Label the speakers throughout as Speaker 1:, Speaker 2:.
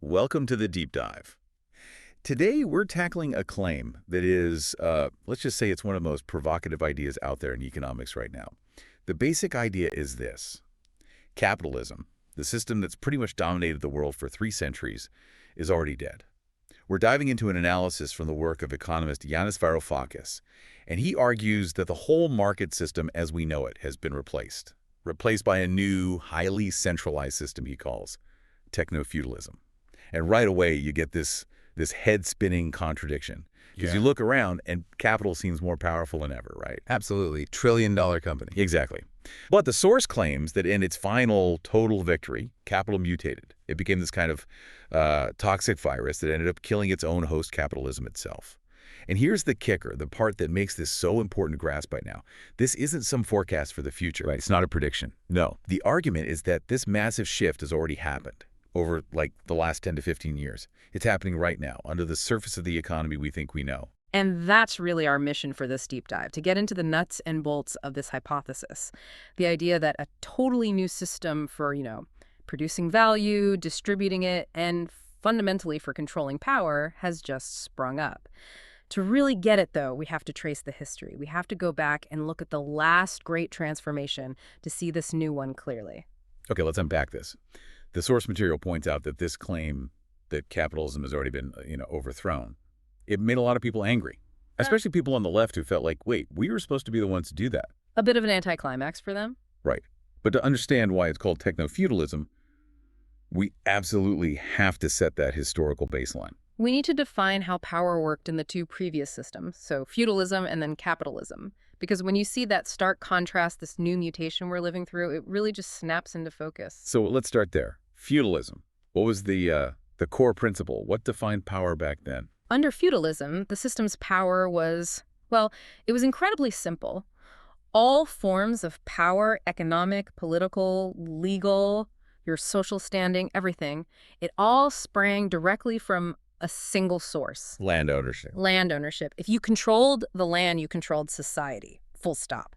Speaker 1: Welcome to the Deep Dive. Today, we're tackling a claim that is, let's just say it's one of the most provocative ideas out there in economics right now. The basic idea is this. Capitalism, the system that's pretty much dominated the world for 3 centuries, is already dead. We're diving into an analysis from the work of economist Yanis Varoufakis, and he argues that the whole market system as we know it has been replaced by a new, highly centralized system he calls Technofeudalism. And right away, you get this head-spinning contradiction. Because you look around, and capital seems more powerful than ever, right?
Speaker 2: Absolutely. Trillion-dollar company.
Speaker 1: Exactly. But the source claims that in its final total victory, capital mutated. It became this kind of toxic virus that ended up killing its own host, capitalism itself. And here's the kicker, the part that makes this so important to grasp right now. This isn't some forecast for the future. Right. It's not a prediction. No. The argument is that this massive shift has already happened over like the last 10 to 15 years. It's happening right now, under the surface of the economy we think we know.
Speaker 3: And that's really our mission for this deep dive, to get into the nuts and bolts of this hypothesis. The idea that a totally new system for, producing value, distributing it, and fundamentally for controlling power has just sprung up. To really get it, though, we have to trace the history. We have to go back and look at the last great transformation to see this new one clearly.
Speaker 1: Okay, let's unpack this. The source material points out that this claim that capitalism has already been, overthrown, it made a lot of people angry, especially people on the left who felt like, wait, we were supposed to be the ones to do that.
Speaker 3: A bit of an anticlimax for them.
Speaker 1: Right. But to understand why it's called technofeudalism, we absolutely have to set that historical baseline.
Speaker 3: We need to define how power worked in the 2 previous systems, so feudalism and then capitalism. Because when you see that stark contrast, this new mutation we're living through, it really just snaps into focus.
Speaker 1: So let's start there. Feudalism. What was the core principle? What defined power back then?
Speaker 3: Under feudalism, the system's power was, it was incredibly simple. All forms of power, economic, political, legal, your social standing, everything, it all sprang directly from a single source.
Speaker 1: Land ownership.
Speaker 3: Land ownership. If you controlled the land, you controlled society. Full stop.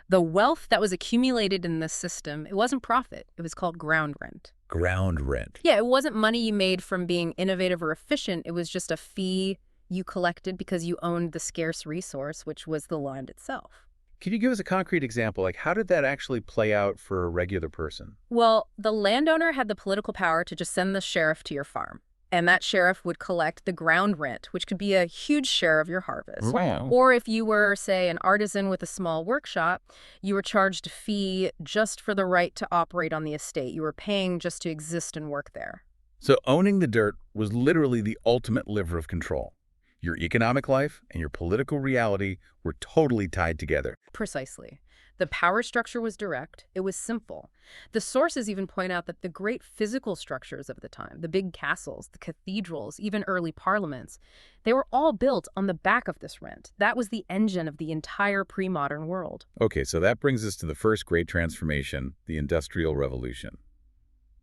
Speaker 3: The wealth that was accumulated in this system, it wasn't profit. It was called ground rent.
Speaker 1: Ground rent.
Speaker 3: Yeah, it wasn't money you made from being innovative or efficient. It was just a fee you collected because you owned the scarce resource, which was the land itself.
Speaker 1: Can you give us a concrete example? Like, how did that actually play out for a regular person?
Speaker 3: Well, the landowner had the political power to just send the sheriff to your farm. And that sheriff would collect the ground rent, which could be a huge share of your harvest.
Speaker 1: Wow.
Speaker 3: Or if you were, say, an artisan with a small workshop, you were charged a fee just for the right to operate on the estate. You were paying just to exist and work there.
Speaker 1: So owning the dirt was literally the ultimate lever of control. Your economic life and your political reality were totally tied together.
Speaker 3: Precisely. The power structure was direct. It was simple. The sources even point out that the great physical structures of the time, the big castles, the cathedrals, even early parliaments, they were all built on the back of this rent. That was the engine of the entire pre-modern world.
Speaker 1: Okay, so that brings us to the first great transformation, the Industrial Revolution.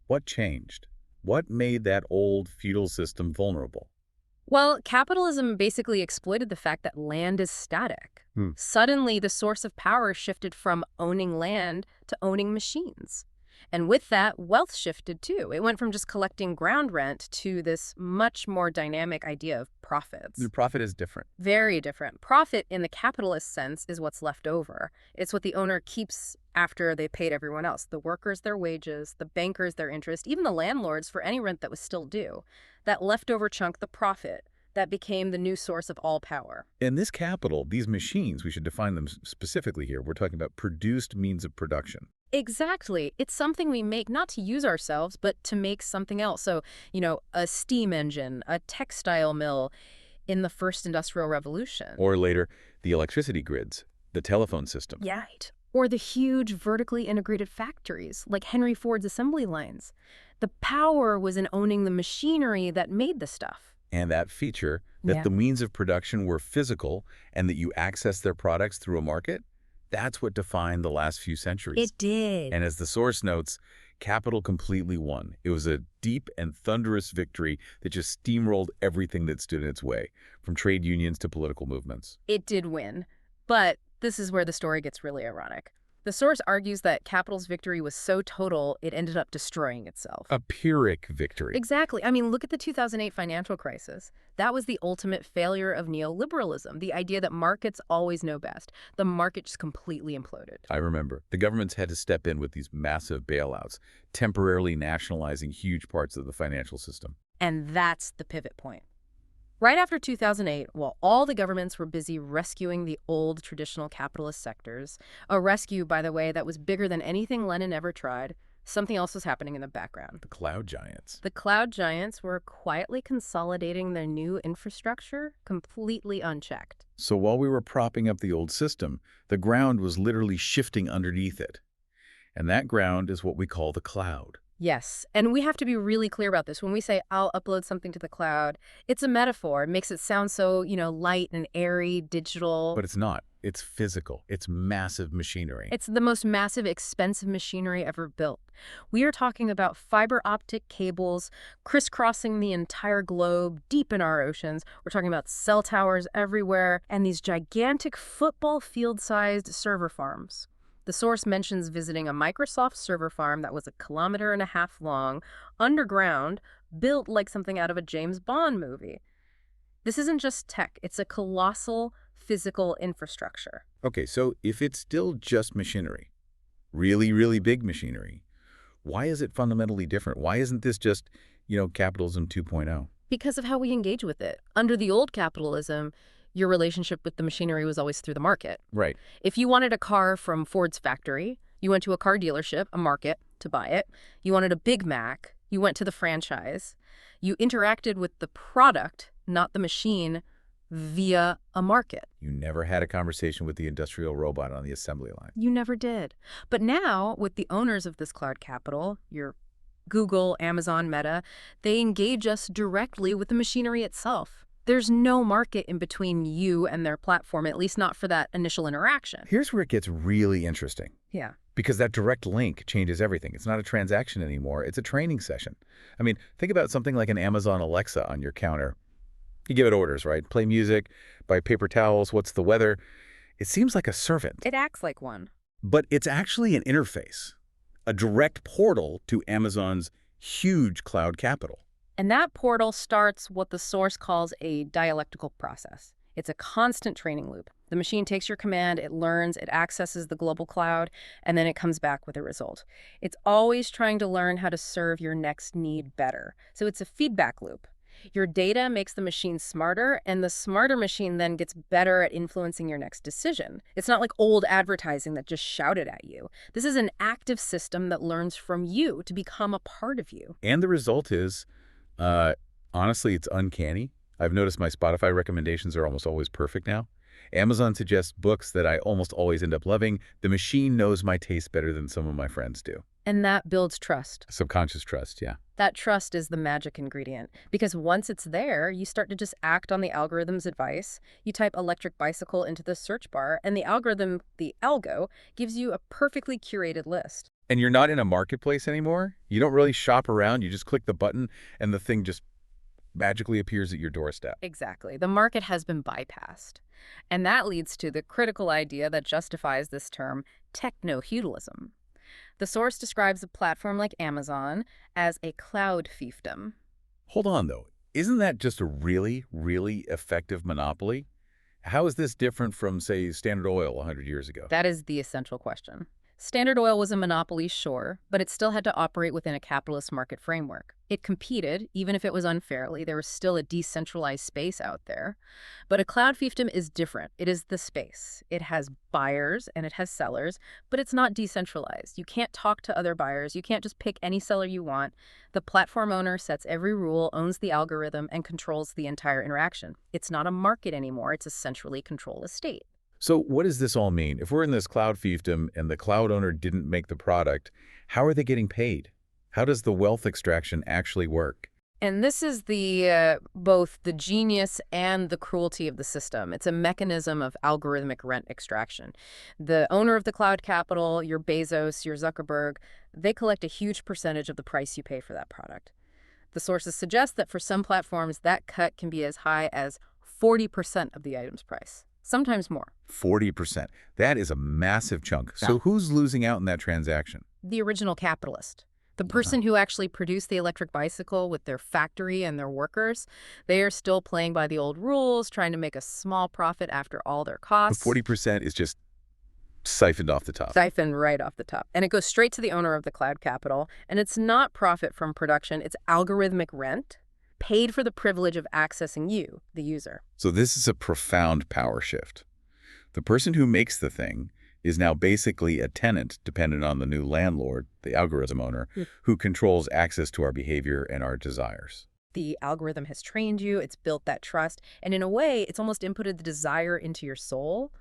Speaker 1: What changed? What made that old feudal system vulnerable?
Speaker 3: Well, capitalism basically exploited the fact that land is static. Suddenly, the source of power shifted from owning land to owning machines. And with that, wealth shifted too. It went from just collecting ground rent to this much more dynamic idea of profits.
Speaker 2: The profit is different.
Speaker 3: Very different. Profit, in the capitalist sense, is what's left over. It's what the owner keeps after they paid everyone else. The workers, their wages, the bankers, their interest, even the landlords for any rent that was still due. That leftover chunk, the profit, that became the new source of all power.
Speaker 1: In this capital, these machines, we should define them specifically here. We're talking about produced means of production.
Speaker 3: Exactly. It's something we make not to use ourselves, but to make something else. So, a steam engine, a textile mill in the first Industrial Revolution.
Speaker 1: Or later, the electricity grids, the telephone system.
Speaker 3: Yeah. Right. Or the huge vertically integrated factories, like Henry Ford's assembly lines. The power was in owning the machinery that made the stuff.
Speaker 1: And that feature, that the means of production were physical and that you access their products through a market, that's what defined the last few centuries.
Speaker 3: It did.
Speaker 1: And as the source notes, capital completely won. It was a deep and thunderous victory that just steamrolled everything that stood in its way, from trade unions to political movements.
Speaker 3: It did win. But this is where the story gets really ironic. The source argues that capital's victory was so total, it ended up destroying itself.
Speaker 1: A Pyrrhic victory.
Speaker 3: Exactly. I mean, look at the 2008 financial crisis. That was the ultimate failure of neoliberalism, the idea that markets always know best. The market just completely imploded.
Speaker 1: I remember. The governments had to step in with these massive bailouts, temporarily nationalizing huge parts of the financial system.
Speaker 3: And that's the pivot point. Right after 2008, while all the governments were busy rescuing the old traditional capitalist sectors, a rescue, by the way, that was bigger than anything Lenin ever tried, something else was happening in the background.
Speaker 1: The cloud giants.
Speaker 3: The cloud giants were quietly consolidating their new infrastructure, completely unchecked.
Speaker 1: So while we were propping up the old system, the ground was literally shifting underneath it. And that ground is what we call the cloud.
Speaker 3: Yes, and we have to be really clear about this. When we say, I'll upload something to the cloud, it's a metaphor. It makes it sound so, light and airy, digital.
Speaker 1: But it's not. It's physical. It's massive machinery.
Speaker 3: It's the most massive, expensive machinery ever built. We are talking about fiber optic cables crisscrossing the entire globe, deep in our oceans. We're talking about cell towers everywhere, and these gigantic football field-sized server farms. The source mentions visiting a Microsoft server farm that was 1.5 kilometers long, underground, built like something out of a James Bond movie. This isn't just tech, it's a colossal physical infrastructure.
Speaker 1: Okay, so if it's still just machinery, really, really big machinery, why is it fundamentally different? Why isn't this just, capitalism 2.0?
Speaker 3: Because of how we engage with it. Under the old capitalism, your relationship with the machinery was always through the market.
Speaker 1: Right.
Speaker 3: If you wanted a car from Ford's factory, you went to a car dealership, a market, to buy it. You wanted a Big Mac, you went to the franchise. You interacted with the product, not the machine, via a market.
Speaker 1: You never had a conversation with the industrial robot on the assembly line.
Speaker 3: You never did. But now, with the owners of this cloud capital, your Google, Amazon, Meta, they engage us directly with the machinery itself. There's no market in between you and their platform, at least not for that initial interaction.
Speaker 1: Here's where it gets really interesting.
Speaker 3: Yeah.
Speaker 1: Because that direct link changes everything. It's not a transaction anymore. It's a training session. I mean, think about something like an Amazon Alexa on your counter. You give it orders, right? Play music, buy paper towels, what's the weather? It seems like a servant.
Speaker 3: It acts like one.
Speaker 1: But it's actually an interface, a direct portal to Amazon's huge cloud capital.
Speaker 3: And that portal starts what the source calls a dialectical process. It's a constant training loop. The machine takes your command, it learns, it accesses the global cloud, and then it comes back with a result. It's always trying to learn how to serve your next need better. So it's a feedback loop. Your data makes the machine smarter, and the smarter machine then gets better at influencing your next decision. It's not like old advertising that just shouted at you. This is an active system that learns from you to become a part of you.
Speaker 1: And the result is, honestly, it's uncanny. I've noticed my Spotify recommendations are almost always perfect now. Amazon suggests books that I almost always end up loving. The machine knows my taste better than some of my friends do.
Speaker 3: And that builds trust.
Speaker 1: Subconscious trust, yeah.
Speaker 3: That trust is the magic ingredient. Because once it's there, you start to just act on the algorithm's advice. You type electric bicycle into the search bar, and the algorithm, the algo, gives you a perfectly curated list.
Speaker 1: And you're not in a marketplace anymore. You don't really shop around. You just click the button, and the thing just magically appears at your doorstep.
Speaker 3: Exactly. The market has been bypassed. And that leads to the critical idea that justifies this term, technofeudalism. The source describes a platform like Amazon as a cloud fiefdom.
Speaker 1: Hold on, though. Isn't that just a really, really effective monopoly? How is this different from, say, Standard Oil 100 years ago?
Speaker 3: That is the essential question. Standard Oil was a monopoly, sure, but it still had to operate within a capitalist market framework. It competed, even if it was unfairly. There was still a decentralized space out there. But a cloud fiefdom is different. It is the space. It has buyers and it has sellers, but it's not decentralized. You can't talk to other buyers. You can't just pick any seller you want. The platform owner sets every rule, owns the algorithm, and controls the entire interaction. It's not a market anymore. It's a centrally controlled estate.
Speaker 1: So what does this all mean? If we're in this cloud fiefdom and the cloud owner didn't make the product, how are they getting paid? How does the wealth extraction actually work?
Speaker 3: And this is the both the genius and the cruelty of the system. It's a mechanism of algorithmic rent extraction. The owner of the cloud capital, your Bezos, your Zuckerberg, they collect a huge percentage of the price you pay for that product. The sources suggest that for some platforms, that cut can be as high as 40% of the item's price. sometimes more.
Speaker 1: 40%. That is a massive chunk. So who's losing out in that transaction?
Speaker 3: The original capitalist. The person who actually produced the electric bicycle with their factory and their workers, they are still playing by the old rules, trying to make a small profit after all their
Speaker 1: The
Speaker 3: costs.
Speaker 1: 40% is just siphoned off the top.
Speaker 3: Siphoned right off the top. And it goes straight to the owner of the cloud capital. And it's not profit from production. It's algorithmic rent, paid for the privilege of accessing you, the user.
Speaker 1: So this is a profound power shift. The person who makes the thing is now basically a tenant dependent on the new landlord, the algorithm owner, who controls access to our behavior and our desires.
Speaker 3: The algorithm has trained you, it's built that trust, and in a way, it's almost inputted the desire into your soul,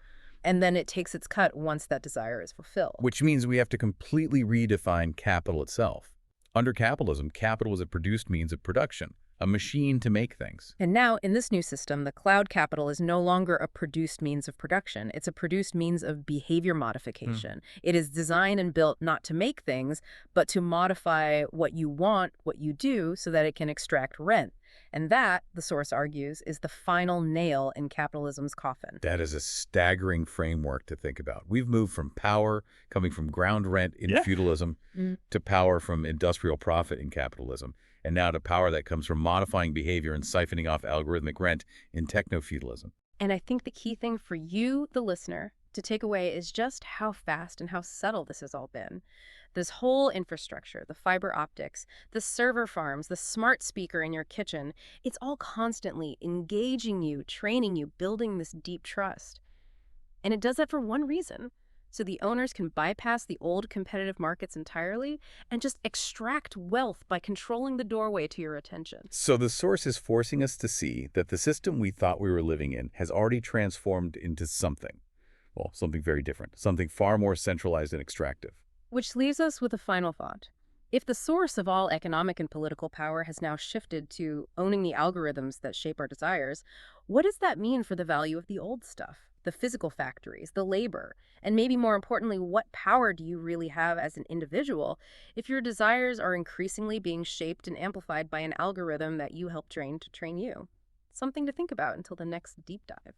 Speaker 3: and then it takes its cut once that desire is fulfilled.
Speaker 2: Which means we have to completely redefine capital itself. Under capitalism, capital is a produced means of production, a machine to make things.
Speaker 3: And now, in this new system, the cloud capital is no longer a produced means of production. It's a produced means of behavior modification. It is designed and built not to make things, but to modify what you want, what you do, so that it can extract rent. And that, the source argues, is the final nail in capitalism's coffin.
Speaker 1: That is a staggering framework to think about. We've moved from power coming from ground rent in feudalism to power from industrial profit in capitalism, and now to power that comes from modifying behavior and siphoning off algorithmic rent in technofeudalism.
Speaker 3: And I think the key thing for you, the listener, to take away is just how fast and how subtle this has all been. This whole infrastructure, the fiber optics, the server farms, the smart speaker in your kitchen, it's all constantly engaging you, training you, building this deep trust. And it does that for one reason. So the owners can bypass the old competitive markets entirely and just extract wealth by controlling the doorway to your attention.
Speaker 1: So the source is forcing us to see that the system we thought we were living in has already transformed into something. Well, something very different, something far more centralized and extractive.
Speaker 3: Which leaves us with a final thought. If the source of all economic and political power has now shifted to owning the algorithms that shape our desires, what does that mean for the value of the old stuff? The physical factories, the labor, and maybe more importantly, what power do you really have as an individual if your desires are increasingly being shaped and amplified by an algorithm that you helped train to train you? Something to think about until the next deep dive.